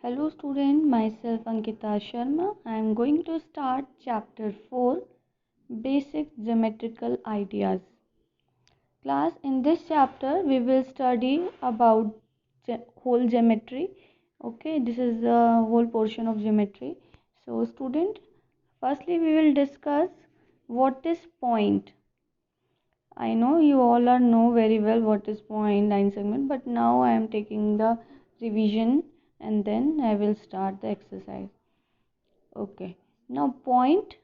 Hello student, myself Ankita Sharma. I am going to start chapter 4 Basic Geometrical Ideas. Class, in this chapter we will study about whole geometry. Okay, this is the whole portion of geometry. So student, firstly we will discuss what is point. I know you all are know very well what is point, line segment, but now I am taking the revision and then I will start the exercise. Okay. Now point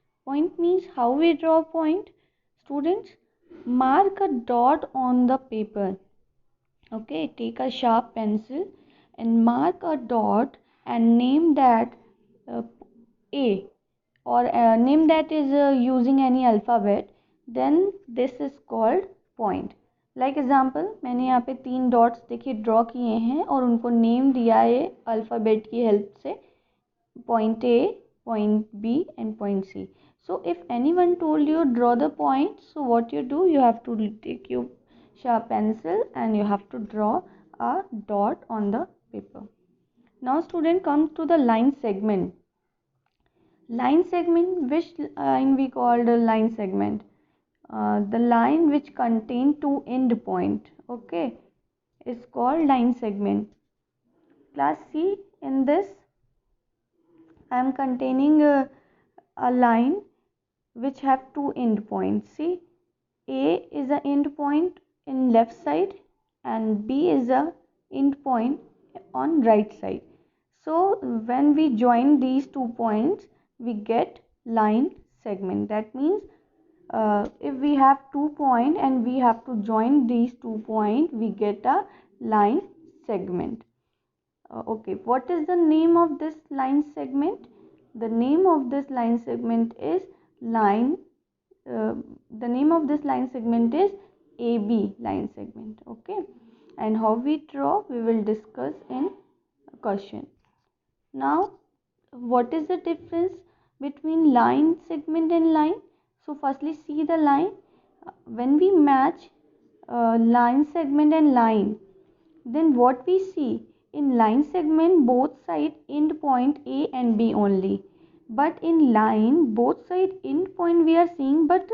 means how we draw point. Students, mark a dot on the paper. Okay, take a sharp pencil and mark a dot and name that uh, A, or name that is using any alphabet. Then this is called point. Like example, मैंने यहाँ पे 3 dots देखिए draw किए हैं और उनको name दिया है अल्फ़ाबेट की हेल्प से. Point A, point B and point C. So if anyone told you draw the point, so what you do, you have to take your sharp pencil and you have to draw a dot on the paper. Now student, comes to the line segment. Line segment, which line we called a line segment? The line which contain two end point, okay, is called line segment. Class C, in this I am containing a line which have two end points. See, A is a end point in left side and B is a end point on right side. So when we join these 2 points, we get line segment. That means if we have 2 points and we have to join these 2 points, we get a line segment. Okay, what is the name of this line segment? The name of this line segment is line. The name of this line segment is AB line segment. Okay, and how we draw we will discuss in question. Now, what is the difference between line segment and line? So, firstly, see the line. When we match line segment and line, then what we see in line segment, both side end point A and B only, but in line both side end point we are seeing, but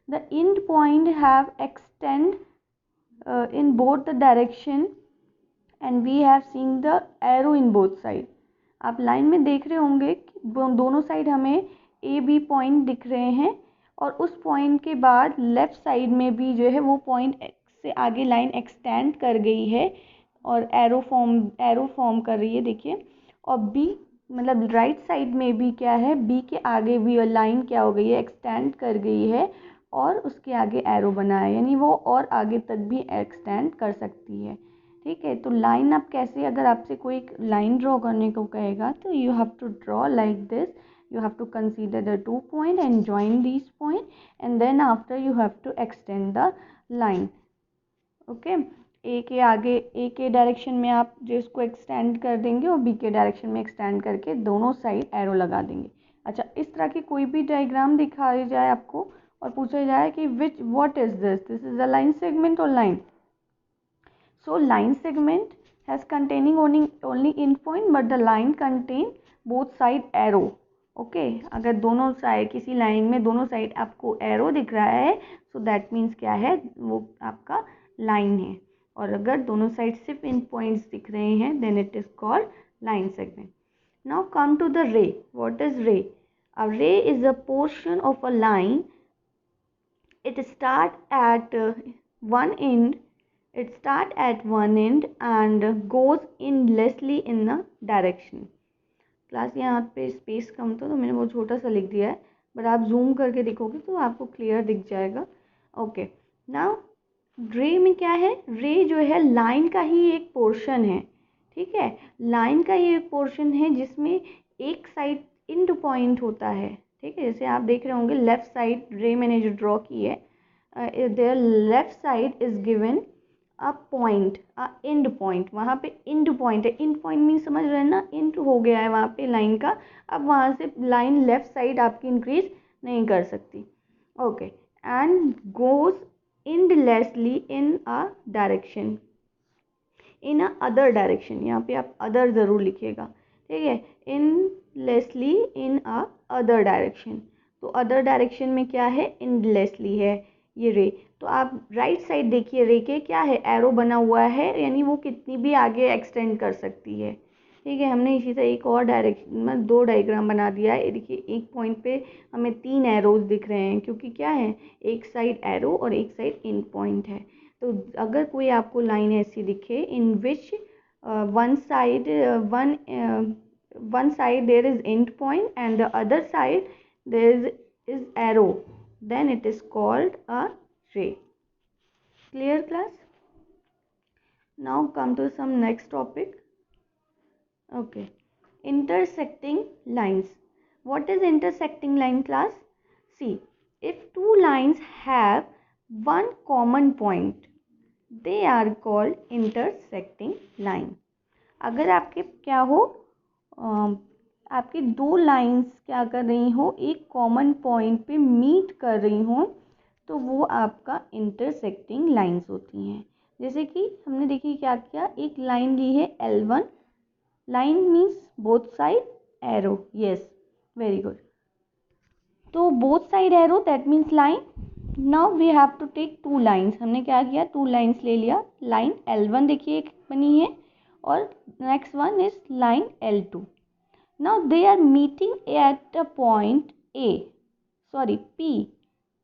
the end point have extend in both the direction and we have seen the arrow in both side. आप line में देख रहे होंगे कि दोनों side हमें A B point दिख रहे हैं और उस पॉइंट के बाद लेफ्ट साइड में भी जो है वो पॉइंट से आगे लाइन एक्सटेंड कर गई है और एरो फॉर्म कर रही है देखिए. और बी मतलब राइट साइड में भी क्या है, बी के आगे भी लाइन क्या हो गई है, एक्सटेंड कर गई है और उसके आगे एरो बना है, यानी वो और आगे तक भी एक्सटेंड कर सकती है. ठीक है, तो लाइन आप कैसे, अगर आपसे कोई लाइन ड्रॉ करने को कहेगा तो you have to draw like this. You have to consider the 2 point and join these point and then after you have to extend the line. Okay, ए के आगे ए के डायरेक्शन में आप जो इसको एक्सटेंड कर देंगे और बी के डायरेक्शन में एक्सटेंड करके दोनों साइड एरो लगा देंगे. अच्छा, इस तरह की कोई भी डायग्राम दिखाई जाए आपको और पूछा जाए कि विच what is this is a line segment और line. So line segment has containing only end point but the line contain both side arrow. Okay, अगर दोनों साइड किसी लाइन में दोनों साइड आपको एरो दिख रहा है so that means क्या है, वो आपका लाइन है. और अगर दोनों साइड सिर्फ इन पॉइंट्स दिख रहे हैं then it is called line segment. Now come to the ray. What is ray? A ray is a portion of a line. It start at one end. It start at one end and goes endlessly in a direction. Class यहाँ पे space कम था तो मैंने बहुत छोटा सा लिख दिया है, बट आप जूम करके देखोगे तो आपको क्लियर दिख जाएगा. ओके, नाउ रे में क्या है, रे जो है लाइन का ही एक पोर्शन है. ठीक है, लाइन का ही एक पोर्शन है जिसमें एक साइड एंड पॉइंट होता है. ठीक है, जैसे आप देख रहे होंगे लेफ्ट साइड रे मैंने जो ड्रॉ की है, there left side is given a point, a end point. वहाँ पे एंड पॉइंट है. एंड पॉइंट मीन समझ रहे हैं ना, एंड हो गया है वहाँ पे लाइन का. अब वहाँ से लाइन लेफ्ट साइड आपकी इंक्रीज नहीं कर सकती. Okay, and goes endlessly in a direction, in a other direction. यहाँ पे आप अदर ज़रूर लिखिएगा. ठीक है, endlessly in a other direction, तो अदर डायरेक्शन में क्या है, endlessly है ये रे। तो आप राइट साइड देखिए, रे के क्या है, एरो बना हुआ है, यानी वो कितनी भी आगे एक्सटेंड कर सकती है। ठीक है, हमने इसी तरह एक और डायरेक्शन में 2 डायग्राम बना दिया है। देखिए एक पॉइंट पे हमें 3 एरोज दिख रहे हैं, क्योंकि क्या है, एक साइड एरो और एक साइड एंड पॉइंट है। तो अगर कोई आपको लाइन ऐसी दिखे in which one side there is end point and the other side there is arrow, then it is called a ray. Clear class? Now come to some next topic. Okay, intersecting lines. What is intersecting line, class? See, if two lines have one common point, they are called intersecting line. अगर आपके क्या हो, आपकी 2 lines क्या कर रही हो, एक कॉमन पॉइंट पे मीट कर रही हो, तो वो आपका इंटरसेक्टिंग लाइंस होती हैं। जैसे कि हमने देखिए क्या किया, एक लाइन ली है L1, line means both side arrow, yes very good. तो both side arrow that means line. Now we have to take 2 lines, हमने क्या किया, 2 लाइन्स ले लिया। लाइन L1 देखिए एक बनी है और next one is line L2। Now they are meeting at a point P।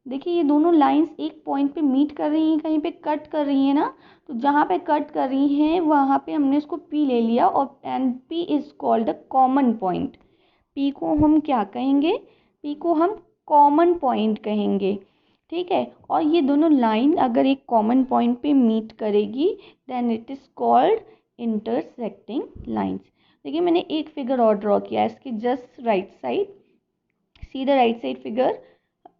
देखिए ये दोनों लाइंस एक पॉइंट पे मीट कर रही हैं, कहीं पे कट कर रही हैं ना, तो जहाँ पे कट कर रही हैं वहाँ पे हमने इसको P ले लिया, और and P is called a common point. P को हम क्या कहेंगे, P को हम कॉमन पॉइंट कहेंगे। ठीक है, और ये दोनों लाइन अगर एक कॉमन पॉइंट पे मीट करेगी then it is called intersecting lines. देखिए मैंने एक फिगर और ड्रॉ किया है इसके just right side, see the right side figure.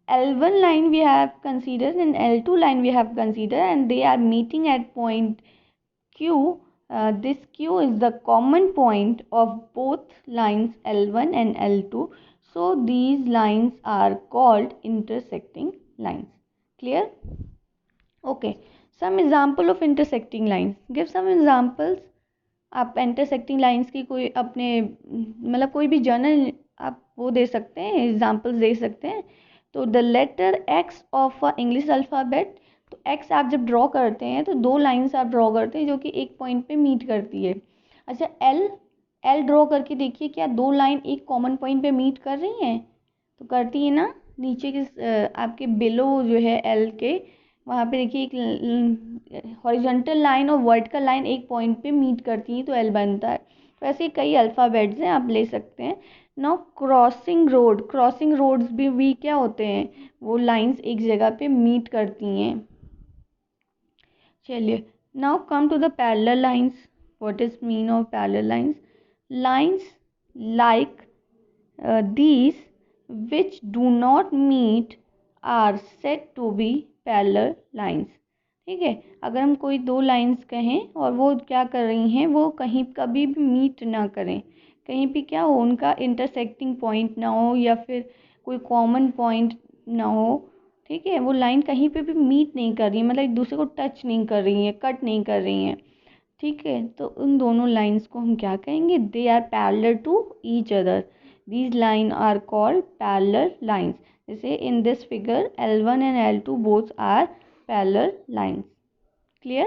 L1 line we have considered and L2 line we have considered, and they are meeting at point Q. This Q is the common point of both lines L1 and L2. So these lines are called intersecting lines. Clear? Okay. Some example of intersecting lines. Give some examples. आप intersecting lines की कोई अपने मतलब कोई भी journal आप वो दे सकते हैं, एग्जांपल्स दे सकते हैं। तो the letter X of a English alphabet, तो एक्स आप जब ड्रॉ करते हैं तो 2 लाइंस आप ड्रॉ करते हैं जो कि एक पॉइंट पे मीट करती है। अच्छा एल ड्रॉ करके देखिए, क्या 2 लाइन एक कॉमन पॉइंट पे मीट कर रही हैं, तो करती है ना। नीचे के आपके बिलो जो है एल के वहाँ पे देखिए एक हॉरिजॉन्टल लाइन और वर्टिकल लाइन एक पॉइंट पे मीट करती हैं, तो एल बनता है। तो ऐसे कई अल्फ़ाबेट्स हैं, आप ले सकते हैं। नाउ क्रॉसिंग रोड्स भी क्या होते हैं, वो लाइंस एक जगह पे मीट करती हैं। चलिए now come to the parallel lines. What is mean of parallel lines? Lines like these which do not meet are said to be parallel lines. ठीक है, अगर हम कोई 2 लाइंस कहें और वो क्या कर रही हैं, वो कहीं कभी भी मीट ना करें, कहीं भी क्या हो, उनका इंटरसेक्टिंग पॉइंट ना हो या फिर कोई कॉमन पॉइंट ना हो। ठीक है, वो लाइन कहीं पे भी मीट नहीं कर रही है, मतलब एक दूसरे को टच नहीं कर रही हैं, कट नहीं कर रही हैं। ठीक है, तो उन दोनों लाइंस को हम क्या कहेंगे, they are parallel to each other. These lines are called parallel lines. जैसे in this figure L1 and L2 both are parallel lines. Clear?